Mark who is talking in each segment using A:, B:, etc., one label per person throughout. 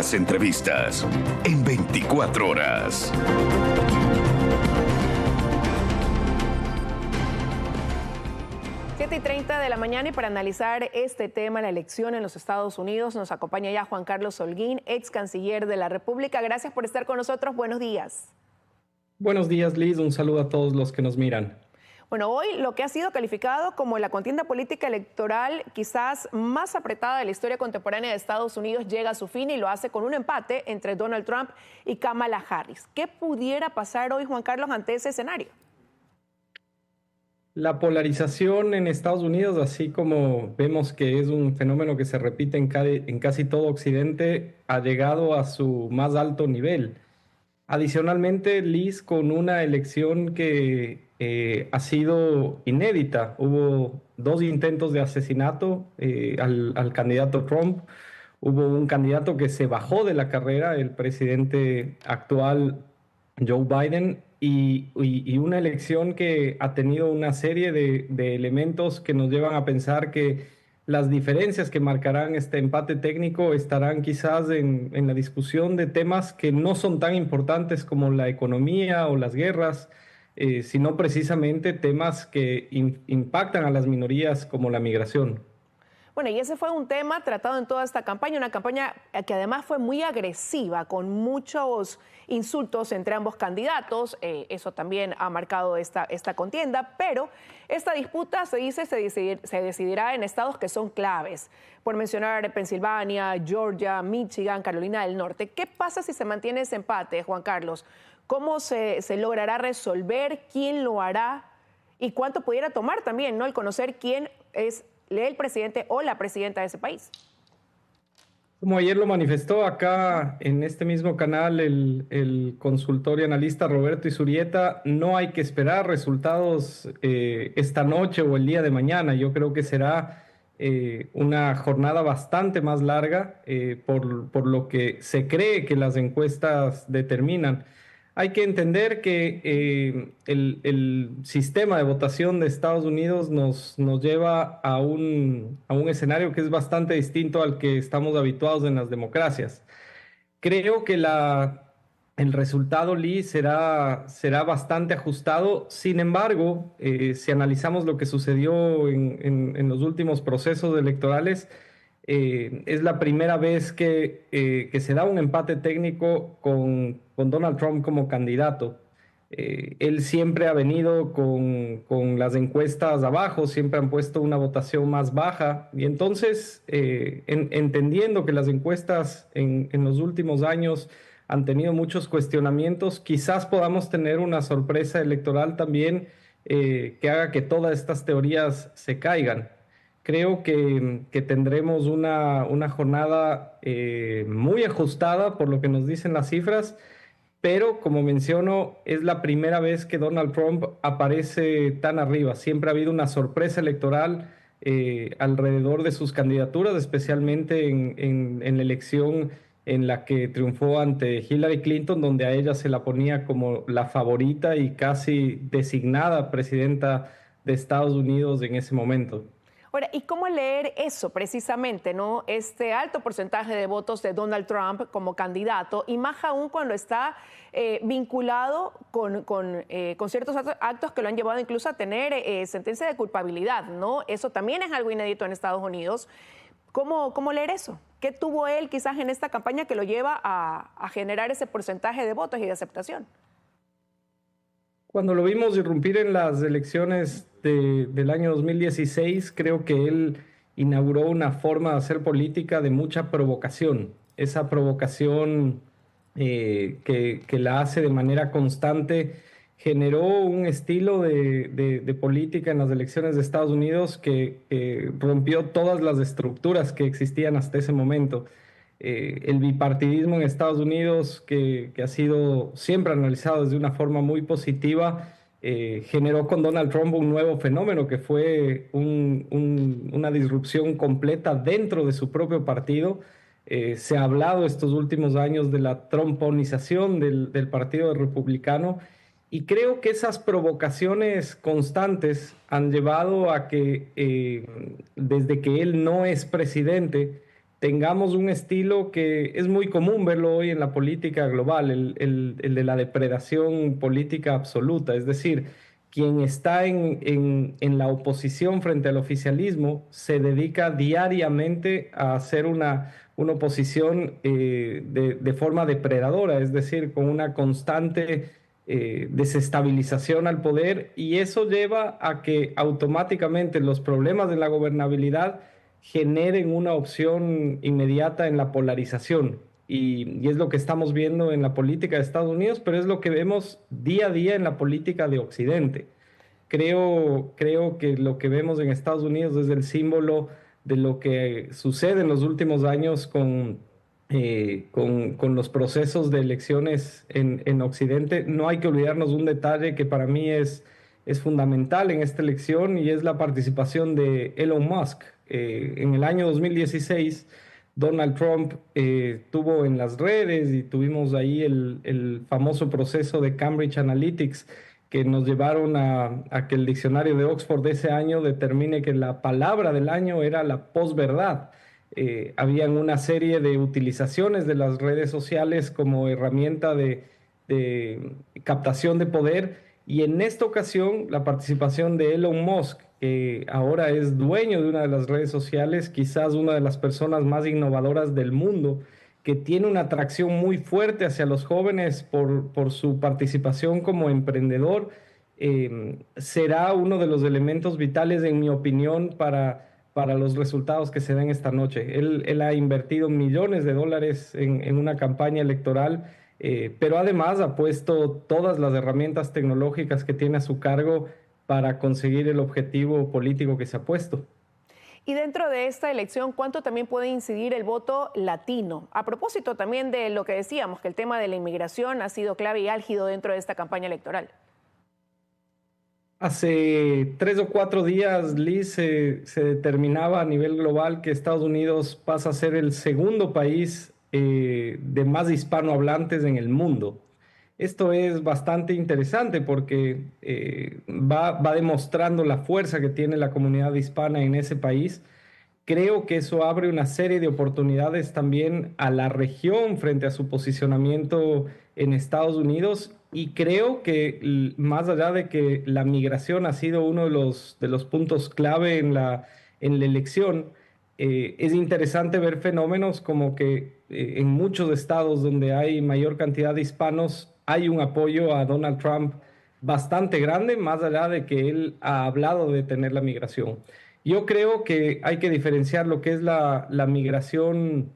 A: las entrevistas en 24 horas.
B: Y 30 de la mañana, y para analizar este tema, la elección en los Estados Unidos, nos acompaña ya Juan Carlos Holguín, ex canciller de la República. Gracias por estar con nosotros. Buenos días.
C: Buenos días, Liz. Un saludo a todos los que nos miran.
B: Bueno, hoy lo que ha sido calificado como la contienda política electoral quizás más apretada de la historia contemporánea de Estados Unidos llega a su fin, y lo hace con un empate entre Donald Trump y Kamala Harris. ¿Qué pudiera pasar hoy, Juan Carlos, ante ese escenario?
C: La polarización en Estados Unidos, así como vemos que es un fenómeno que se repite en casi todo Occidente, ha llegado a su más alto nivel. Adicionalmente, Liz, con una elección que ha sido inédita. Hubo 2 intentos de asesinato al candidato Trump. Hubo un candidato que se bajó de la carrera, el presidente actual Joe Biden, y una elección que ha tenido una serie de elementos que nos llevan a pensar que las diferencias que marcarán este empate técnico estarán quizás en la discusión de temas que no son tan importantes como la economía o las guerras, sino precisamente temas que impactan a las minorías como la migración.
B: Bueno, y ese fue un tema tratado en toda esta campaña, una campaña que además fue muy agresiva, con muchos insultos entre ambos candidatos. Eso también ha marcado esta contienda, pero esta disputa se decidirá en estados que son claves, por mencionar Pensilvania, Georgia, Michigan, Carolina del Norte. ¿Qué pasa si se mantiene ese empate, Juan Carlos? ¿Cómo se logrará resolver? ¿Quién lo hará? ¿Y cuánto pudiera tomar también, ¿no?, el conocer quién es el presidente o la presidenta de ese país?
C: Como ayer lo manifestó acá en este mismo canal el consultor y analista Roberto Izurieta, no hay que esperar resultados esta noche o el día de mañana. Yo creo que será una jornada bastante más larga por lo que se cree que las encuestas determinan. Hay que entender que el sistema de votación de Estados Unidos nos lleva a un escenario que es bastante distinto al que estamos habituados en las democracias. Creo que el resultado, Lee, será bastante ajustado. Sin embargo, si analizamos lo que sucedió en los últimos procesos electorales, es la primera vez que se da un empate técnico con Donald Trump como candidato. Él siempre ha venido con las encuestas abajo, siempre han puesto una votación más baja, y entonces, entendiendo que las encuestas en los últimos años han tenido muchos cuestionamientos, quizás podamos tener una sorpresa electoral también que haga que todas estas teorías se caigan. Creo que tendremos una jornada muy ajustada por lo que nos dicen las cifras, pero como menciono, es la primera vez que Donald Trump aparece tan arriba. Siempre ha habido una sorpresa electoral alrededor de sus candidaturas, especialmente en la elección en la que triunfó ante Hillary Clinton, donde a ella se la ponía como la favorita y casi designada presidenta de Estados Unidos en ese momento.
B: Ahora, ¿y cómo leer eso precisamente, ¿no? Este alto porcentaje de votos de Donald Trump como candidato, y más aún cuando está vinculado con ciertos actos que lo han llevado incluso a tener sentencia de culpabilidad, ¿no? Eso también es algo inédito en Estados Unidos. ¿Cómo leer eso? ¿Qué tuvo él quizás en esta campaña que lo lleva a generar ese porcentaje de votos y de aceptación?
C: Cuando lo vimos irrumpir en las elecciones del año 2016, creo que él inauguró una forma de hacer política de mucha provocación. Esa provocación que la hace de manera constante generó un estilo de política en las elecciones de Estados Unidos que rompió todas las estructuras que existían hasta ese momento. El bipartidismo en Estados Unidos, que ha sido siempre analizado desde una forma muy positiva, generó con Donald Trump un nuevo fenómeno que fue una disrupción completa dentro de su propio partido. Se ha hablado estos últimos años de la trumponización del Partido Republicano, y creo que esas provocaciones constantes han llevado a que desde que él no es presidente, tengamos un estilo que es muy común verlo hoy en la política global, el de la depredación política absoluta. Es decir, quien está en la oposición frente al oficialismo se dedica diariamente a hacer una oposición de forma depredadora, es decir, con una constante desestabilización al poder, y eso lleva a que automáticamente los problemas de la gobernabilidad generen una opción inmediata en la polarización. Y es lo que estamos viendo en la política de Estados Unidos, pero es lo que vemos día a día en la política de Occidente. Creo que lo que vemos en Estados Unidos es el símbolo de lo que sucede en los últimos años con los procesos de elecciones en Occidente. No hay que olvidarnos de un detalle que para mí es fundamental en esta elección, y es la participación de Elon Musk. En el año 2016, Donald Trump tuvo en las redes, y tuvimos ahí el famoso proceso de Cambridge Analytics, que nos llevaron a que el diccionario de Oxford de ese año determine que la palabra del año era la posverdad. Habían una serie de utilizaciones de las redes sociales como herramienta de captación de poder, y en esta ocasión la participación de Elon Musk, que ahora es dueño de una de las redes sociales, quizás una de las personas más innovadoras del mundo, que tiene una atracción muy fuerte hacia los jóvenes por su participación como emprendedor, será uno de los elementos vitales, en mi opinión, para los resultados que se den esta noche. Él ha invertido millones de dólares en una campaña electoral, pero además ha puesto todas las herramientas tecnológicas que tiene a su cargo para conseguir el objetivo político que se ha puesto.
B: Y dentro de esta elección, ¿cuánto también puede incidir el voto latino? A propósito también de lo que decíamos, que el tema de la inmigración ha sido clave y álgido dentro de esta campaña electoral.
C: Hace 3 o 4 días, Liz, se determinaba a nivel global que Estados Unidos pasa a ser el segundo país de más hispanohablantes en el mundo. Esto es bastante interesante porque va demostrando la fuerza que tiene la comunidad hispana en ese país. Creo que eso abre una serie de oportunidades también a la región frente a su posicionamiento en Estados Unidos, y creo que más allá de que la migración ha sido uno de los puntos clave en la elección, es interesante ver fenómenos como que en muchos estados donde hay mayor cantidad de hispanos hay un apoyo a Donald Trump bastante grande, más allá de que él ha hablado de detener la migración. Yo creo que hay que diferenciar lo que es la migración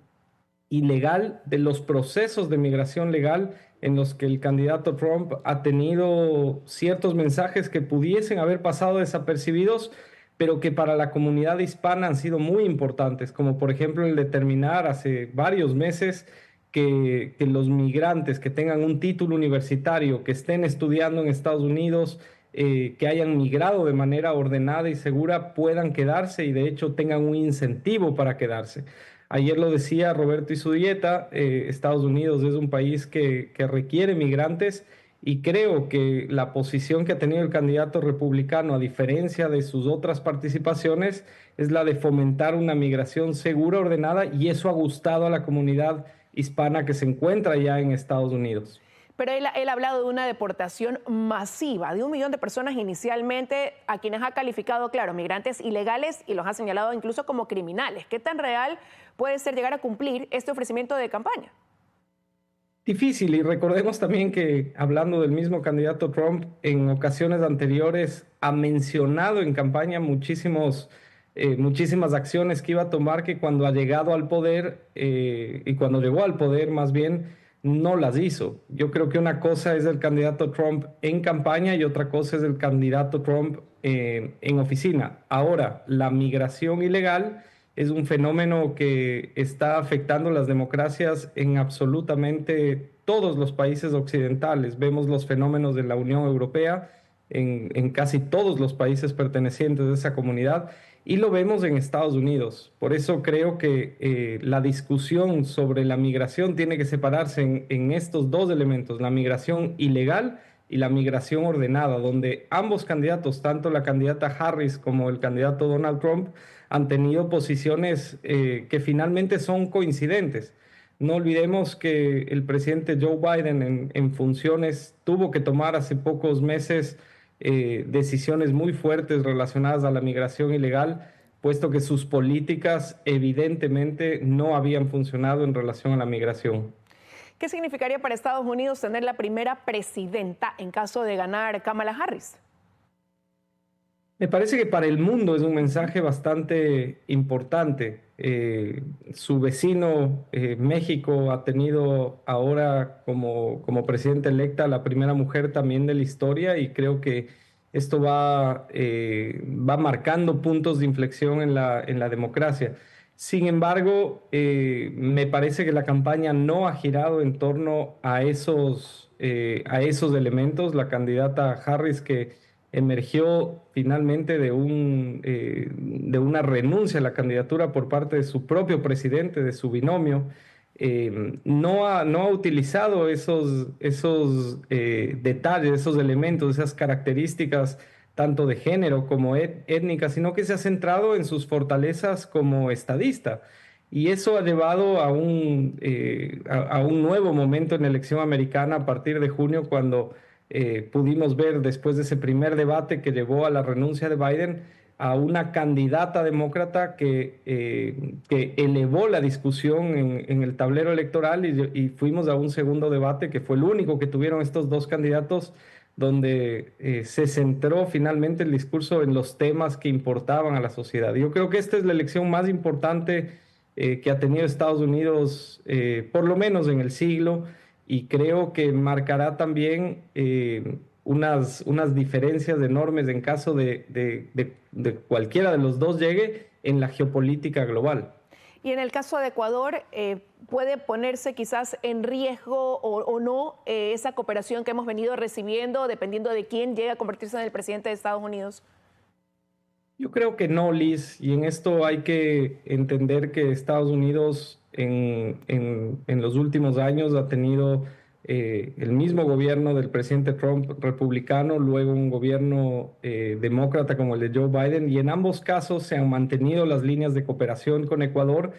C: ilegal de los procesos de migración legal, en los que el candidato Trump ha tenido ciertos mensajes que pudiesen haber pasado desapercibidos, pero que para la comunidad hispana han sido muy importantes, como por ejemplo el determinar hace varios meses que los migrantes que tengan un título universitario, que estén estudiando en Estados Unidos, que hayan migrado de manera ordenada y segura, puedan quedarse, y de hecho tengan un incentivo para quedarse. Ayer lo decía Roberto Izurrieta, Estados Unidos es un país que requiere migrantes, y creo que la posición que ha tenido el candidato republicano, a diferencia de sus otras participaciones, es la de fomentar una migración segura, ordenada, y eso ha gustado a la comunidad hispana que se encuentra ya en Estados Unidos.
B: Pero él ha hablado de una deportación masiva de 1 millón de personas inicialmente, a quienes ha calificado, claro, migrantes ilegales, y los ha señalado incluso como criminales. ¿Qué tan real puede ser llegar a cumplir este ofrecimiento de campaña?
C: Difícil, y recordemos también que, hablando del mismo candidato Trump, en ocasiones anteriores ha mencionado en campaña muchísimas acciones que iba a tomar, que cuando ha llegado al poder, y cuando llegó al poder más bien, no las hizo. Yo creo que una cosa es el candidato Trump en campaña y otra cosa es el candidato Trump en oficina. Ahora, la migración ilegal es un fenómeno que está afectando las democracias en absolutamente todos los países occidentales. Vemos los fenómenos de la Unión Europea en casi todos los países pertenecientes a esa comunidad, y lo vemos en Estados Unidos. Por eso creo que la discusión sobre la migración tiene que separarse en estos dos elementos: la migración ilegal y la migración ordenada, donde ambos candidatos, tanto la candidata Harris como el candidato Donald Trump, han tenido posiciones que finalmente son coincidentes. No olvidemos que el presidente Joe Biden en funciones tuvo que tomar hace pocos meses decisiones muy fuertes relacionadas a la migración ilegal, puesto que sus políticas evidentemente no habían funcionado en relación a la migración.
B: ¿Qué significaría para Estados Unidos tener la primera presidenta en caso de ganar Kamala Harris?
C: Me parece que para el mundo es un mensaje bastante importante. Su vecino, México, ha tenido ahora como presidenta electa la primera mujer también de la historia, y creo que esto va marcando puntos de inflexión en la democracia. Sin embargo, me parece que la campaña no ha girado en torno a esos elementos. La candidata Harris, que emergió finalmente de una renuncia a la candidatura por parte de su propio presidente, de su binomio, no ha utilizado esos detalles, esos elementos, esas características tanto de género como étnicas, sino que se ha centrado en sus fortalezas como estadista. Y eso ha llevado a un nuevo momento en la elección americana a partir de junio, cuando pudimos ver, después de ese primer debate que llevó a la renuncia de Biden, a una candidata demócrata que elevó la discusión en el tablero electoral, y fuimos a un segundo debate que fue el único que tuvieron estos dos candidatos, donde se centró finalmente el discurso en los temas que importaban a la sociedad. Yo creo que esta es la elección más importante que ha tenido Estados Unidos, por lo menos en el siglo, y creo que marcará también unas diferencias enormes en caso de cualquiera de los dos llegue en la geopolítica global.
B: Y en el caso de Ecuador, ¿puede ponerse quizás en riesgo o no esa cooperación que hemos venido recibiendo, dependiendo de quién llegue a convertirse en el presidente de Estados Unidos?
C: Yo creo que no, Liz, y en esto hay que entender que Estados Unidos en los últimos años ha tenido el mismo gobierno del presidente Trump republicano, luego un gobierno demócrata como el de Joe Biden, y en ambos casos se han mantenido las líneas de cooperación con Ecuador,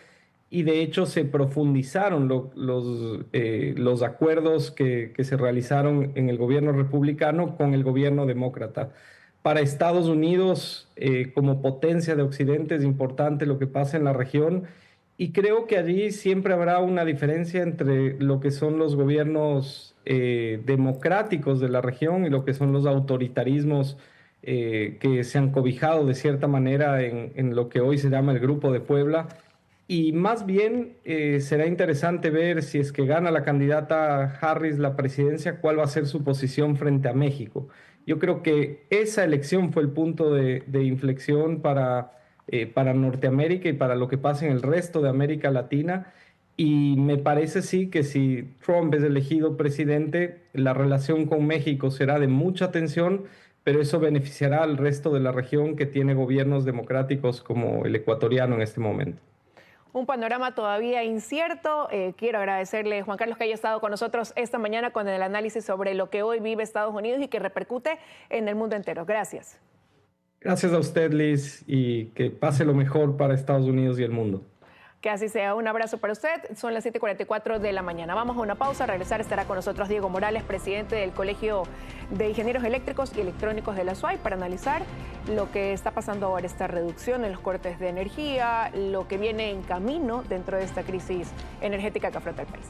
C: y de hecho se profundizaron los acuerdos que se realizaron en el gobierno republicano con el gobierno demócrata. Para Estados Unidos, como potencia de Occidente, es importante lo que pasa en la región, y creo que allí siempre habrá una diferencia entre lo que son los gobiernos democráticos de la región y lo que son los autoritarismos que se han cobijado de cierta manera en lo que hoy se llama el Grupo de Puebla. Y más bien será interesante ver, si es que gana la candidata Harris la presidencia, cuál va a ser su posición frente a México. Yo creo que esa elección fue el punto de inflexión para Norteamérica y para lo que pasa en el resto de América Latina. Y me parece sí que si Trump es elegido presidente, la relación con México será de mucha tensión, pero eso beneficiará al resto de la región que tiene gobiernos democráticos como el ecuatoriano en este momento.
B: Un panorama todavía incierto. Quiero agradecerle, Juan Carlos, que haya estado con nosotros esta mañana con el análisis sobre lo que hoy vive Estados Unidos y que repercute en el mundo entero. Gracias.
C: Gracias a usted, Liz, y que pase lo mejor para Estados Unidos y el mundo.
B: Que así sea. Un abrazo para usted. Son las 7:44 de la mañana. Vamos a una pausa. Al regresar estará con nosotros Diego Morales, presidente del Colegio de Ingenieros Eléctricos y Electrónicos de la SUAY, para analizar lo que está pasando ahora, esta reducción en los cortes de energía, lo que viene en camino dentro de esta crisis energética que afronta el país.